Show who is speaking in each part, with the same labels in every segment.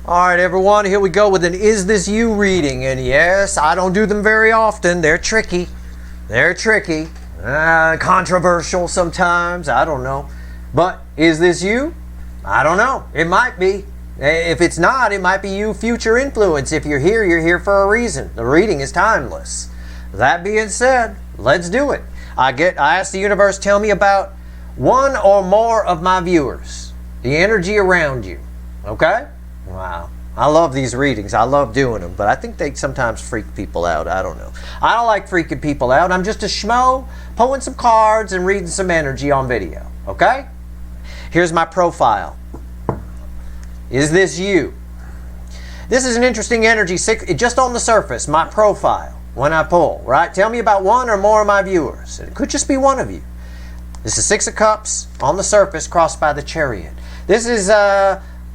Speaker 1: Alright everyone, here we go with an Is This You reading. And yes, I don't do them very often. They're tricky. They're tricky. Controversial sometimes. I don't know. But is this you? I don't know. It might be. If it's not, it might be you future influence. If you're here for a reason. The reading is timeless. That being said, let's do it. I ask the universe, tell me about one or more of my viewers. The energy around you. Okay? Wow. I love these readings. I love doing them. But I think they sometimes freak people out. I don't know. I don't like freaking people out. I'm just a schmo pulling some cards and reading some energy on video. Okay? Here's my profile. Is this you? This is an interesting energy. Just on the surface, my profile, when I pull, right? Tell me about one or more of my viewers. It could just be one of you. This is Six of Cups on the surface, crossed by the Chariot. This is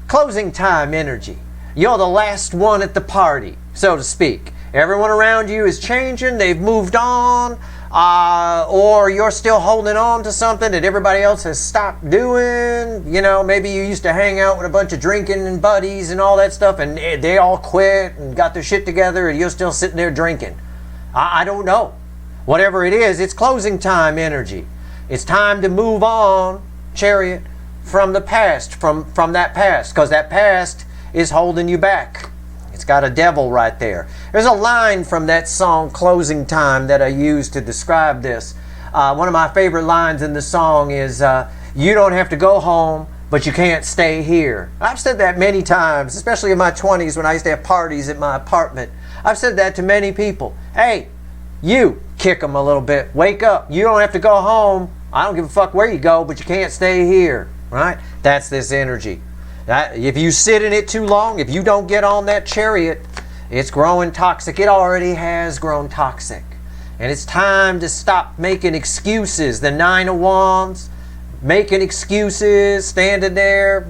Speaker 1: closing time energy. You're the last one at the party, so to speak. Everyone around you is changing. They've moved on. Or you're still holding on to something that everybody else has stopped doing. You know, maybe you used to hang out with a bunch of drinking and buddies and all that stuff, and they all quit and got their shit together, and you're still sitting there drinking. I don't know. Whatever it is, it's closing time energy. It's time to move on, Chariot, from the past, from that past, because that past is holding you back. It's got a devil right there. There's a line from that song, Closing Time, that I use to describe this. One of my favorite lines in the song is, you don't have to go home, but you can't stay here. I've said that many times, especially in my 20s when I used to have parties at my apartment. I've said that to many people. Hey, you, kick them a little bit. Wake up. You don't have to go home. I don't give a fuck where you go, but you can't stay here. Right? That's this energy. If you sit in it too long, if you don't get on that chariot, it's growing toxic. It already has grown toxic. And it's time to stop making excuses. The Nine of Wands, making excuses, standing there.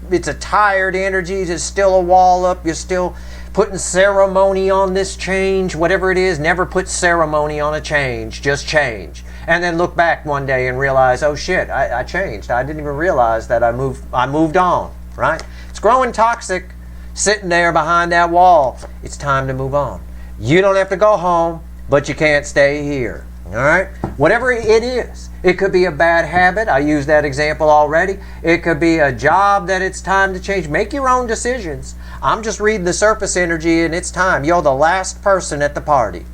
Speaker 1: It's a tired energy. There's still a wall up. You're still putting ceremony on this change. Whatever it is, never put ceremony on a change. Just change. And then look back one day and realize, oh shit, I changed. I didn't even realize that I moved on, right? It's growing toxic, sitting there behind that wall. It's time to move on. You don't have to go home, but you can't stay here, all right? Whatever it is. It could be a bad habit. I used that example already. It could be a job that it's time to change. Make your own decisions. I'm just reading the surface energy and it's time. You're the last person at the party.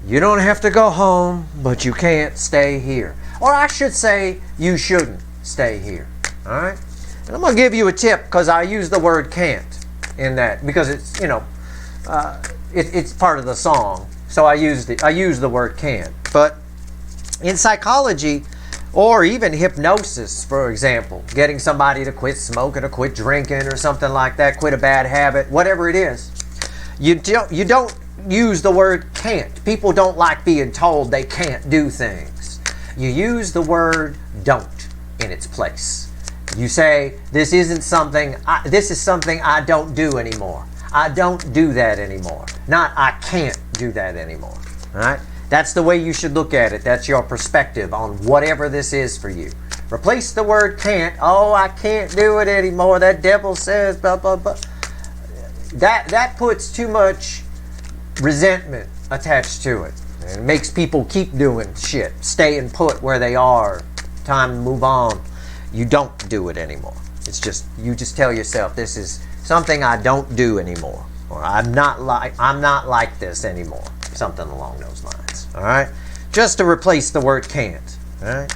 Speaker 1: You don't have to go home, but you can't stay here. Or I should say, you shouldn't stay here. All right? And I'm going to give you a tip because I use the word can't in that because it's, you know, it's part of the song. So I use the word can't. But in psychology or even hypnosis, for example, getting somebody to quit smoking or quit drinking or something like that, quit a bad habit, whatever it is, you don't use the word can't. People don't like being told they can't do things. You use the word don't in its place. You say, this is something I don't do anymore. I don't do that anymore. Not I can't do that anymore. All right? That's the way you should look at it. That's your perspective on whatever this is for you. Replace the word can't. Oh, I can't do it anymore. That devil says blah, blah, blah. That puts too much resentment attached to it. And it makes people keep doing shit, staying put where they are. Time to move on. You don't do it anymore. It's just, you just tell yourself, this is something I don't do anymore. Or I'm not like this anymore. Something along those lines. All right? Just to replace the word can't. All right?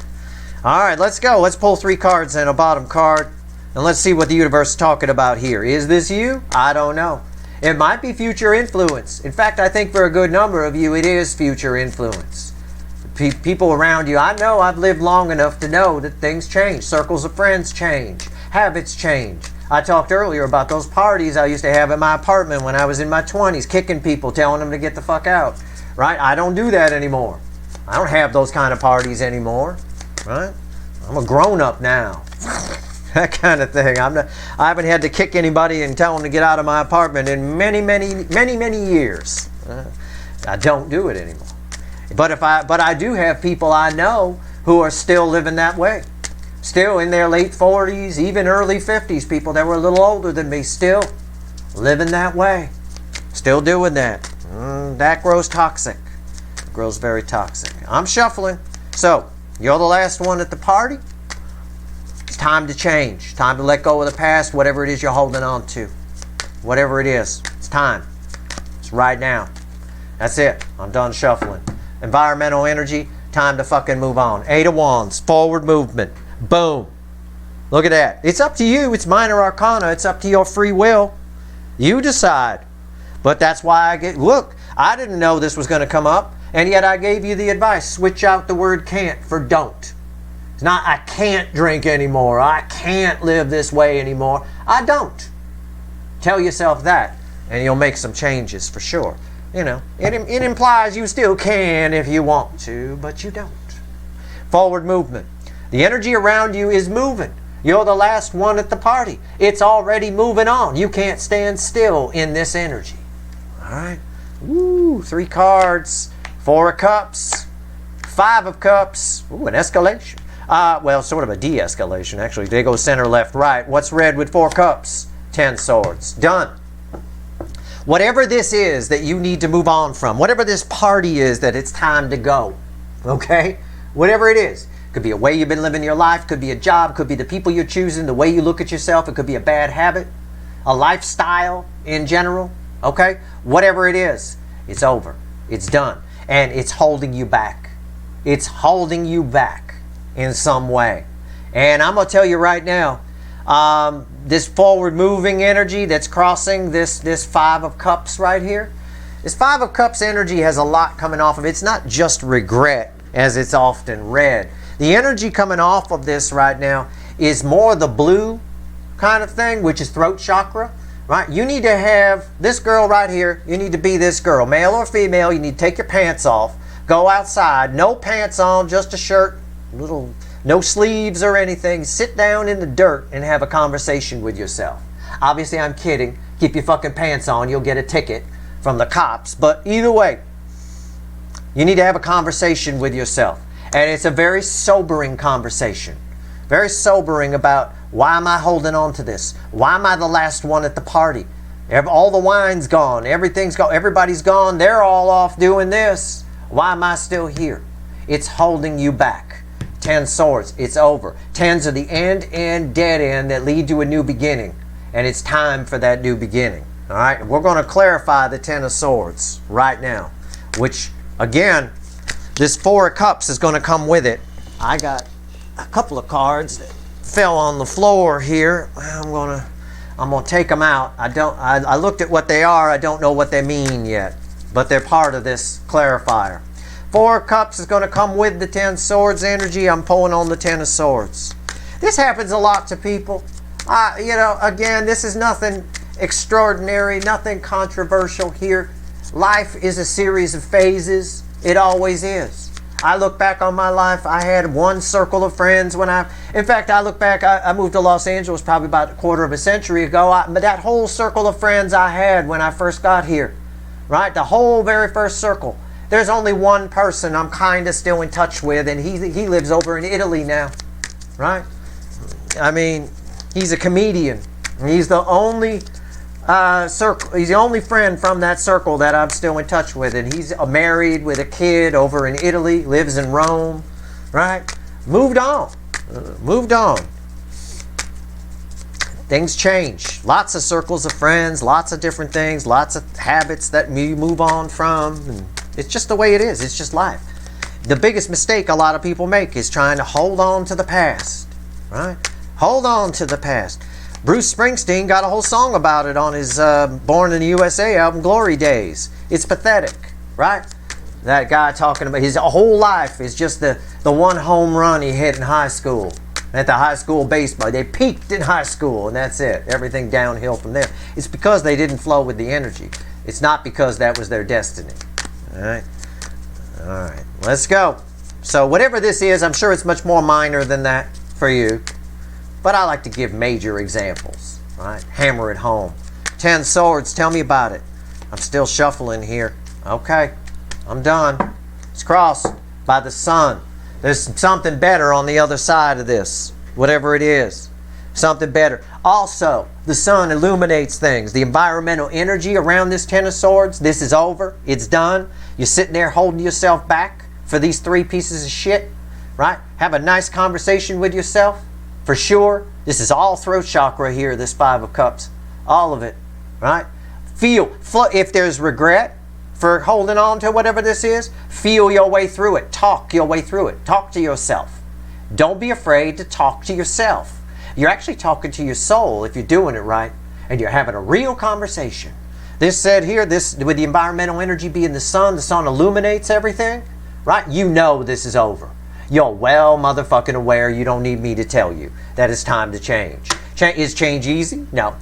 Speaker 1: All right, let's go. Let's pull 3 cards and a bottom card. And let's see what the universe is talking about here. Is this you? I don't know. It might be future influence. In fact, I think for a good number of you, it is future influence. People around you, I know I've lived long enough to know that things change. Circles of friends change. Habits change. I talked earlier about those parties I used to have at my apartment when I was in my 20s, kicking people, telling them to get the fuck out. Right? I don't do that anymore. I don't have those kind of parties anymore. Right? I'm a grown-up now. That kind of thing. I haven't had to kick anybody and tell them to get out of my apartment in many years. I don't do it anymore. But I do have people I know who are still living that way. Still in their late 40s, even early 50s, people that were a little older than me, still living that way. Still doing that. That grows toxic. It grows very toxic. I'm shuffling. So, you're the last one at the party. It's time to change. Time to let go of the past, whatever it is you're holding on to. Whatever it is. It's time. It's right now. That's it. I'm done shuffling. Environmental energy. Time to fucking move on. 8 of Wands. Forward movement. Boom. Look at that. It's up to you. It's minor arcana. It's up to your free will. You decide. But that's why look, I didn't know this was going to come up, and yet I gave you the advice. Switch out the word can't for don't. It's not I can't drink anymore. I can't live this way anymore. I don't. Tell yourself that, and you'll make some changes for sure. You know, it implies you still can if you want to, but you don't. Forward movement. The energy around you is moving. You're the last one at the party. It's already moving on. You can't stand still in this energy. All right. Ooh, 3 cards. 4 of Cups. 5 of Cups. Ooh, an escalation. Well, sort of a de-escalation, actually. They go center, left, right. What's red with 4 cups? 10 swords. Done. Whatever this is that you need to move on from, whatever this party is that it's time to go, okay? Whatever it is. Could be a way you've been living your life, could be a job, could be the people you're choosing, the way you look at yourself, it could be a bad habit, a lifestyle in general, okay? Whatever it is, it's over. It's done. And it's holding you back. It's holding you back in some way. And I'm going to tell you right now, this forward moving energy that's crossing this 5 of Cups right here, this 5 of Cups energy has a lot coming off of it. It's not just regret as it's often read. The energy coming off of this right now is more the blue kind of thing, which is throat chakra, right? You need to have this girl right here. You need to be this girl, male or female. You need to take your pants off, go outside, no pants on, just a shirt, no sleeves or anything. Sit down in the dirt and have a conversation with yourself. Obviously, I'm kidding. Keep your fucking pants on. You'll get a ticket from the cops. But either way, you need to have a conversation with yourself. And it's a very sobering conversation. Very sobering about, why am I holding on to this? Why am I the last one at the party? All the wine's gone. Everything's gone. Everybody's gone. They're all off doing this. Why am I still here? It's holding you back. 10 swords. It's over. 10s are the end, dead end that lead to a new beginning. And it's time for that new beginning. All right? We're going to clarify the 10 of swords right now. Which, again, this 4 of Cups is going to come with it. I got a couple of cards that fell on the floor here. I'm gonna take them out. I looked at what they are. I don't know what they mean yet, but they're part of this clarifier. 4 of Cups is going to come with the 10 swords energy. I'm pulling on the 10 of swords. This happens a lot to people. Again, this is nothing extraordinary, nothing controversial here. Life is a series of phases. It always is. I look back on my life. I had one circle of friends in fact, I look back, I moved to Los Angeles probably about a quarter of a century ago. But that whole circle of friends I had when I first got here, right? The whole very first circle. There's only one person I'm kind of still in touch with, and he lives over in Italy now, right? I mean, he's a comedian. He's the only he's the only friend from that circle that I'm still in touch with, and he's married with a kid over in Italy, lives in Rome, right? Moved on. Things change. Lots of circles of friends, lots of different things, lots of habits that you move on from. And it's just the way it is. It's just life. The biggest mistake a lot of people make is trying to hold on to the past, right? Hold on to the past. Bruce Springsteen got a whole song about it on his Born in the USA album, Glory Days. It's pathetic, right? That guy talking about his whole life is just the one home run he hit in high school. At the high school baseball. They peaked in high school, and that's it. Everything downhill from there. It's because they didn't flow with the energy. It's not because that was their destiny. All right? All right. Let's go. So whatever this is, I'm sure it's much more minor than that for you. But I like to give major examples, right? Hammer it home. 10 swords, tell me about it. I'm still shuffling here. Okay, I'm done. It's crossed by the sun. There's something better on the other side of this. whatever it is. Something better. Also, the sun illuminates things. The environmental energy around this Ten of Swords, this is over. It's done. You're sitting there holding yourself back for these three pieces of shit, right? Have a nice conversation with yourself, for sure. This is all throat chakra here, this Five of Cups. All of it, right? Feel, if there's regret for holding on to whatever this is, feel your way through it. Talk your way through it. Talk to yourself. Don't be afraid to talk to yourself. You're actually talking to your soul if you're doing it right, and you're having a real conversation. This said here, this with the environmental energy being the sun illuminates everything, right? You know this is over. You're well motherfucking aware. You don't need me to tell you that it's time to change. Is change easy? No.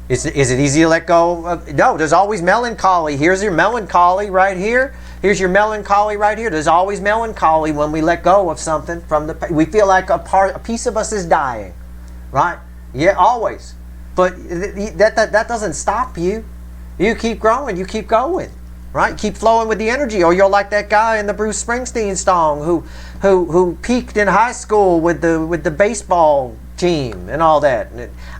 Speaker 1: Is it easy to let go of? No, there's always melancholy. Here's your melancholy right here. Here's your melancholy right here. There's always melancholy when we let go of something from the. We feel like a piece of us is dying, right? Yeah, always. But that doesn't stop you. You keep growing. You keep going, right? Keep flowing with the energy, or you're like that guy in the Bruce Springsteen song who peaked in high school with the baseball team and all that.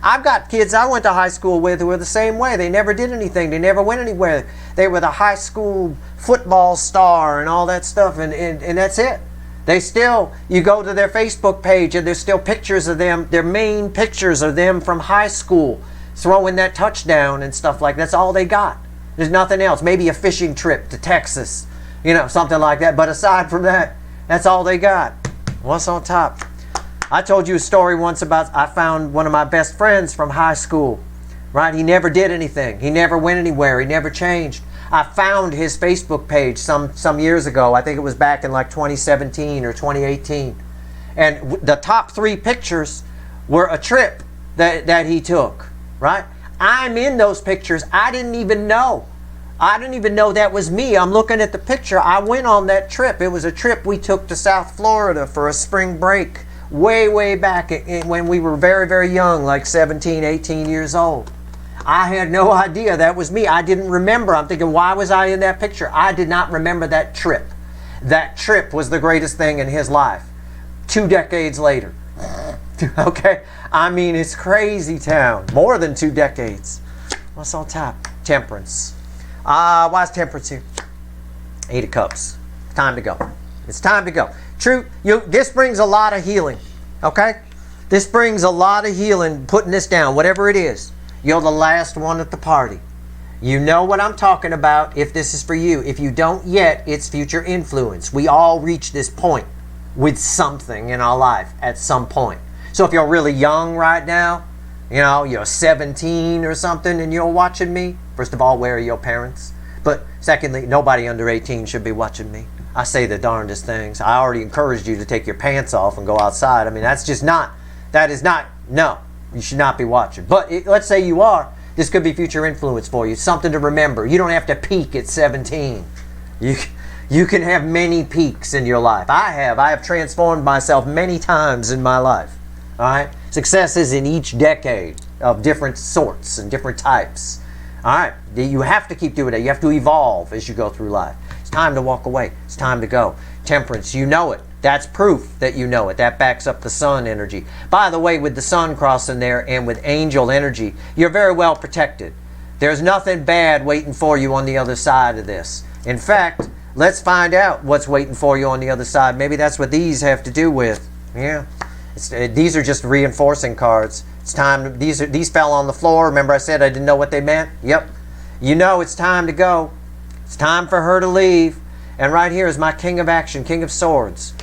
Speaker 1: I've got kids I went to high school with who were the same way. They never did anything. They never went anywhere. They were the high school football star and all that stuff, and that's it. They still, you go to their Facebook page and there's still pictures of them, their main pictures of them from high school throwing that touchdown and stuff like that. That's all they got. There's nothing else. Maybe a fishing trip to Texas, something like that. But aside from that, that's all they got. What's on top? I told you a story once about I found one of my best friends from high school, right? He never did anything. He never went anywhere. He never changed. I found his Facebook page some years ago. I think it was back in like 2017 or 2018. And the top 3 pictures were a trip that he took, right? I'm in those pictures. I didn't even know. I didn't even know that was me. I'm looking at the picture. I went on that trip. It was a trip we took to South Florida for a spring break. Way back when we were very, very young, like 17, 18 years old. I had no idea that was me. I didn't remember. I'm thinking, why was I in that picture? I did not remember that trip. That trip was the greatest thing in his life. 2 decades later. Okay? I mean, it's crazy town. More than 2 decades. What's on top? Temperance. Why is temperance here? 8 of Cups. Time to go. It's time to go. True, this brings a lot of healing, okay? This brings a lot of healing, putting this down, whatever it is. You're the last one at the party. You know what I'm talking about if this is for you. If you don't yet, it's future influence. We all reach this point with something in our life at some point. So if you're really young right now, you're 17 or something and you're watching me, first of all, where are your parents? But secondly, nobody under 18 should be watching me. I say the darndest things. I already encouraged you to take your pants off and go outside. I mean, no, you should not be watching. But let's say you are. This could be future influence for you. Something to remember. You don't have to peak at 17. You can have many peaks in your life. I have transformed myself many times in my life. All right? Success is in each decade of different sorts and different types. All right? You have to keep doing that. You have to evolve as you go through life. It's time to walk away. It's time to go. Temperance, you know it. That's proof that you know it. That backs up the sun energy. By the way, with the sun crossing there and with angel energy, you're very well protected. There's nothing bad waiting for you on the other side of this. In fact, let's find out what's waiting for you on the other side. Maybe that's what these have to do with. Yeah. These are just reinforcing cards. It's time. These fell on the floor. Remember I said I didn't know what they meant? Yep. You know it's time to go. It's time for her to leave. And right here is my King of Action, King of Swords.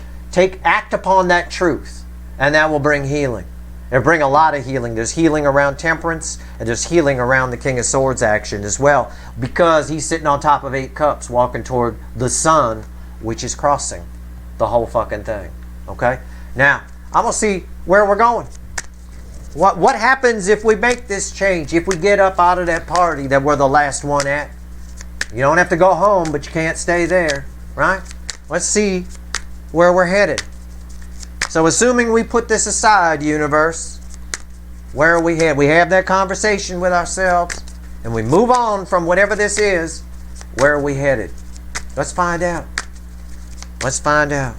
Speaker 1: Act upon that truth, and that will bring healing. It'll bring a lot of healing. There's healing around temperance, and there's healing around the King of Swords action as well, because he's sitting on top of 8 cups, walking toward the sun, which is crossing the whole fucking thing. Okay? Now, I'm going to see where we're going. What happens if we make this change, if we get up out of that party that we're the last one at? You don't have to go home, but you can't stay there, right? Let's see where we're headed. So assuming we put this aside, universe, where are we headed? We have that conversation with ourselves, and we move on from whatever this is. Where are we headed? Let's find out. Let's find out.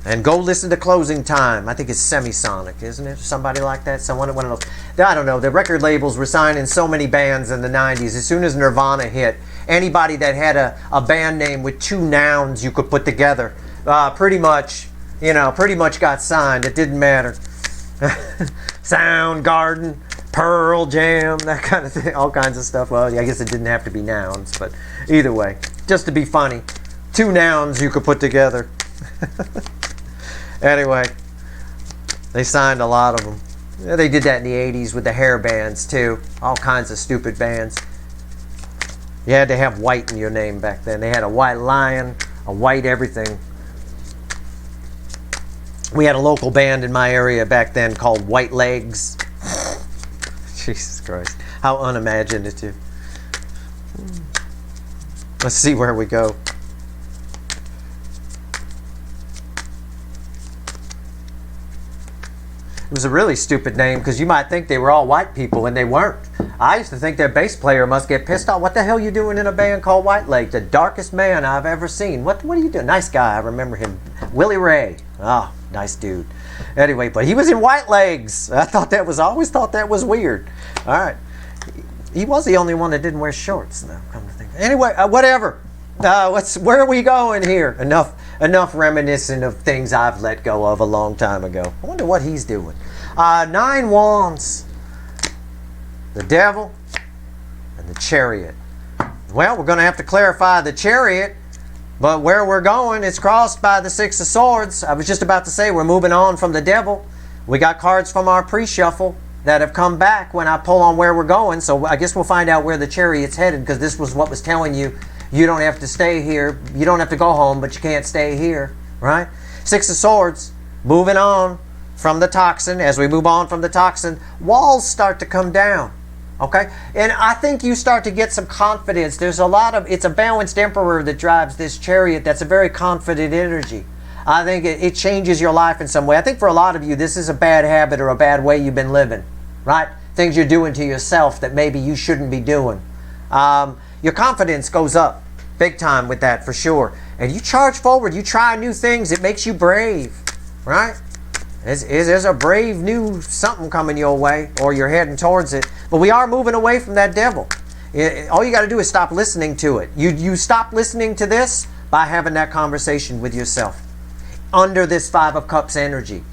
Speaker 1: And go listen to Closing Time. I think it's Semisonic, isn't it? Somebody like that. Someone, one of those. I don't know. The record labels were signing so many bands in the 90s. As soon as Nirvana hit, anybody that had a band name with two nouns you could put together, pretty much got signed. It didn't matter. Soundgarden, Pearl Jam, that kind of thing. All kinds of stuff. Well, I guess it didn't have to be nouns, but either way, just to be funny. Two nouns you could put together. Anyway, they signed a lot of them. Yeah, they did that in the 80s with the hair bands too. All kinds of stupid bands. You had to have white in your name back then. They had a white lion, a white everything. We had a local band in my area back then called White Legs. Jesus Christ. How unimaginative. Let's see where we go. It was a really stupid name because you might think they were all white people and they weren't. I used to think their bass player must get pissed off. What the hell are you doing in a band called White Legs? The darkest man I've ever seen. What are you doing? Nice guy. I remember him. Willie Ray. Oh, nice dude. Anyway, but he was in White Legs. I always thought that was weird. All right. He was the only one that didn't wear shorts. Now, come to think. Anyway, whatever. Where are we going here? Enough reminiscing of things I've let go of a long time ago. I wonder what he's doing. 9 wands. The devil and the chariot. Well, we're going to have to clarify the chariot, but where we're going, it's crossed by the 6 of swords. I was just about to say we're moving on from the devil. We got cards from our pre-shuffle that have come back when I pull on where we're going, so I guess we'll find out where the chariot's headed, because this was what was telling you. You don't have to stay here. You don't have to go home, but you can't stay here, right? 6 of Swords, moving on from the toxin. As we move on from the toxin, walls start to come down, okay? And I think you start to get some confidence. It's a balanced emperor that drives this chariot. That's a very confident energy. I think it changes your life in some way. I think for a lot of you, this is a bad habit or a bad way you've been living, right? Things you're doing to yourself that maybe you shouldn't be doing. Your confidence goes up big time with that, for sure. And you charge forward. You try new things. It makes you brave, right? There's a brave new something coming your way, or you're heading towards it. But we are moving away from that devil. All you got to do is stop listening to it. You stop listening to this by having that conversation with yourself under this 5 of Cups energy.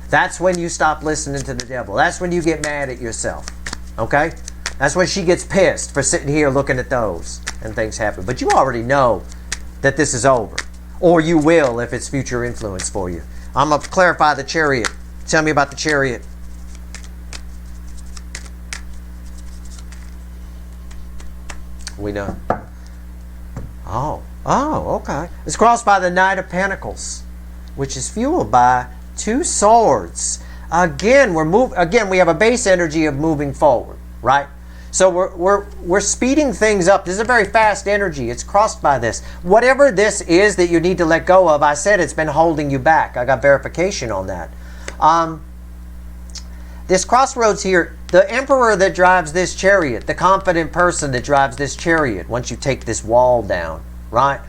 Speaker 1: That's when you stop listening to the devil. That's when you get mad at yourself, okay? That's when she gets pissed for sitting here looking at those and things happen. But you already know that this is over. Or you will if it's future influence for you. I'm going to clarify the chariot. Tell me about the chariot. We done. Oh, okay. It's crossed by the Knight of Pentacles, which is fueled by 2 swords. Again, we have a base energy of moving forward, right? So we're speeding things up. This is a very fast energy. It's crossed by this. Whatever this is that you need to let go of, I said it's been holding you back. I got verification on that. This crossroads here, the emperor that drives this chariot, the confident person that drives this chariot, once you take this wall down, right,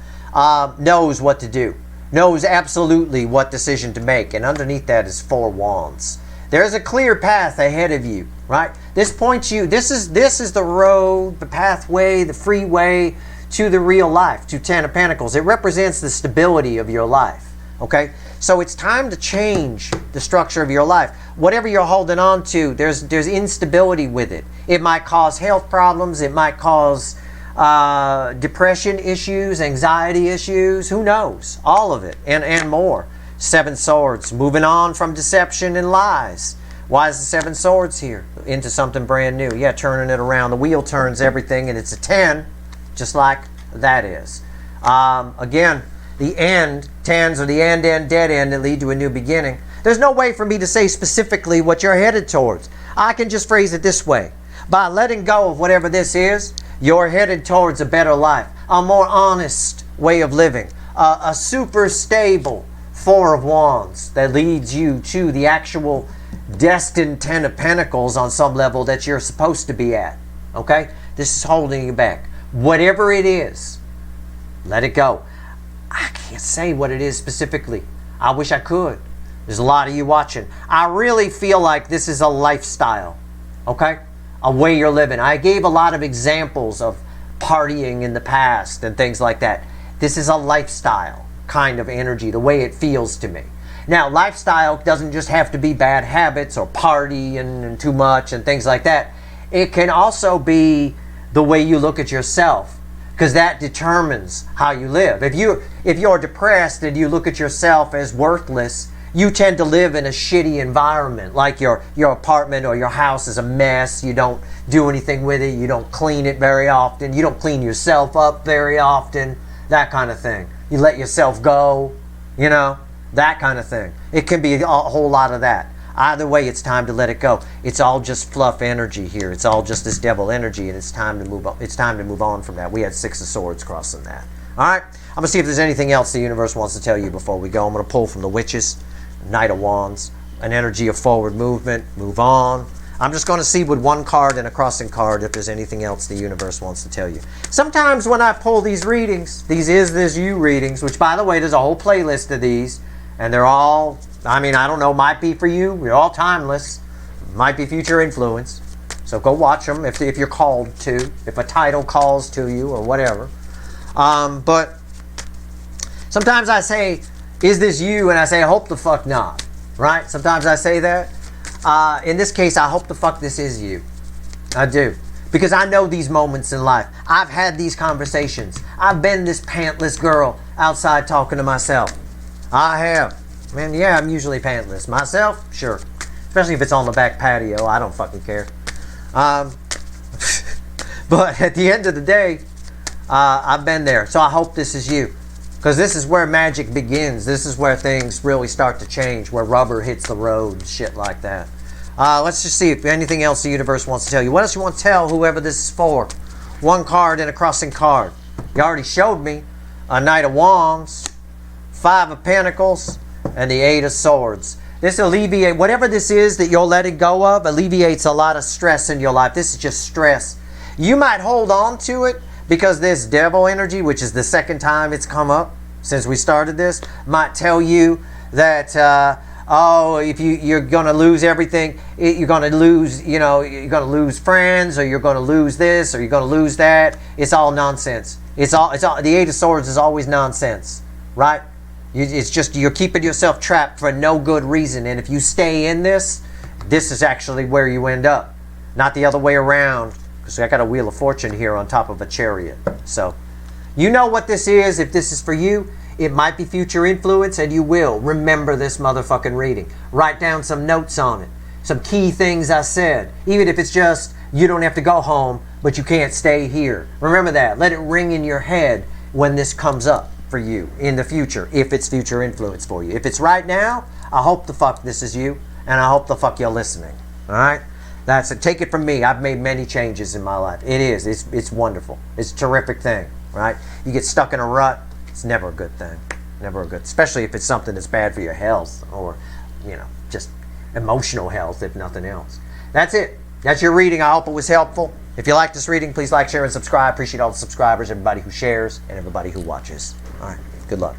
Speaker 1: knows what to do. Knows absolutely what decision to make. And underneath that is 4 wands. There's a clear path ahead of you, right? This points you, this is the road, the pathway, the freeway to the real life, to 10 of Pentacles. It represents the stability of your life, okay? So it's time to change the structure of your life. Whatever you're holding on to, there's instability with it. It might cause health problems. It might cause depression issues, anxiety issues. Who knows? All of it and more. 7 swords, moving on from deception and lies. Why is the 7 swords here? Into something brand new. Yeah, turning it around. The wheel turns everything, and it's a 10, just like that is. Again, the end, 10s are the end, dead end that lead to a new beginning. There's no way for me to say specifically what you're headed towards. I can just phrase it this way. By letting go of whatever this is, you're headed towards a better life, a more honest way of living, a super stable 4 of Wands that leads you to the actual destined 10 of Pentacles on some level that you're supposed to be at. Okay? This is holding you back. Whatever it is, let it go. I can't say what it is specifically. I wish I could. There's a lot of you watching. I really feel like this is a lifestyle, okay? A way you're living. I gave a lot of examples of partying in the past and things like that. This is a lifestyle kind of energy, the way it feels to me. Now, lifestyle doesn't just have to be bad habits or party and too much and things like that. It can also be the way you look at yourself, because that determines how you live. If you're depressed and you look at yourself as worthless, you tend to live in a shitty environment, like your apartment or your house is a mess. You don't do anything with it. You don't clean it very often. You don't clean yourself up very often. That kind of thing. You let yourself go, you know, that kind of thing. It can be a whole lot of that. Either way, it's time to let it go. It's all just fluff energy here. It's all just this devil energy, and it's time to move on. It's time to move on from that. We had 6 of Swords crossing that. All right? I'm going to see if there's anything else the universe wants to tell you before we go. I'm going to pull from the Witches, Knight of Wands, an energy of forward movement, move on. I'm just going to see with one card and a crossing card if there's anything else the universe wants to tell you. Sometimes when I pull these readings, these Is This You readings, which by the way, there's a whole playlist of these, and they're all, I mean, I don't know, might be for you. They're all timeless. Might be future influence. So go watch them if you're called to, if a title calls to you or whatever. But sometimes I say, is this you? And I say, I hope the fuck not. Right? Sometimes I say that. In this case, I hope the fuck this is you. I do. Because I know these moments in life. I've had these conversations. I've been this pantless girl outside talking to myself. I have. Man, yeah, I'm usually pantless. Myself? Sure. Especially if it's on the back patio. I don't fucking care. But at the end of the day, I've been there. So I hope this is you. Because this is where magic begins. This is where things really start to change. Where rubber hits the road. Shit like that. Let's just see if anything else the universe wants to tell you. What else you want to tell whoever this is for? One card and a crossing card. You already showed me a Knight of Wands, 5 of Pentacles, and the 8 of Swords. This alleviates, whatever this is that you're letting go of, alleviates a lot of stress in your life. This is just stress. You might hold on to it because this devil energy, which is the second time it's come up since we started this, might tell you that, if you're going to lose everything, you're going to lose, you're going to lose friends, or you're going to lose this, or you're going to lose that. It's all nonsense. It's all, the 8 of Swords is always nonsense, right? It's just you're keeping yourself trapped for no good reason. And if you stay in this is actually where you end up. Not the other way around. Because I got a Wheel of Fortune here on top of a chariot. So, you know what this is. If this is for you, it might be future influence, and you will remember this motherfucking reading. Write down some notes on it. Some key things I said. Even if it's just, you don't have to go home, but you can't stay here. Remember that. Let it ring in your head when this comes up for you in the future, if it's future influence for you. If it's right now, I hope the fuck this is you, and I hope the fuck you're listening. All right? That's it. Take it from me. I've made many changes in my life. It is. It's wonderful. It's a terrific thing, right? You get stuck in a rut, it's never a good thing. Never a good, especially if it's something that's bad for your health or, just emotional health, if nothing else. That's it. That's your reading. I hope it was helpful. If you like this reading, please like, share, and subscribe. Appreciate all the subscribers, everybody who shares, and everybody who watches. All right. Good luck.